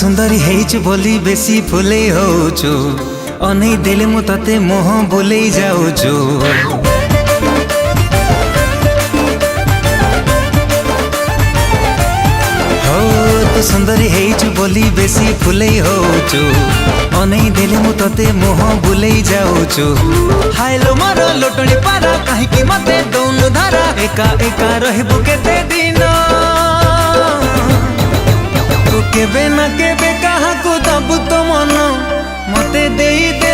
सुंदरी हेइछु बोली बेसी फुले होछु अनै देले मु तते मोह बोले जाउछु। हो तो सुंदरी हेइछु बोली बेसी फुले होछु अनै देले मु तते मोह बोले जाउछु। हायलो मोर लोटणी पारा काहे कि मते दौनु धारा एका एका रहबु केते दिन तू केबे ना केबे कहा को दबु तो मन मते देई दे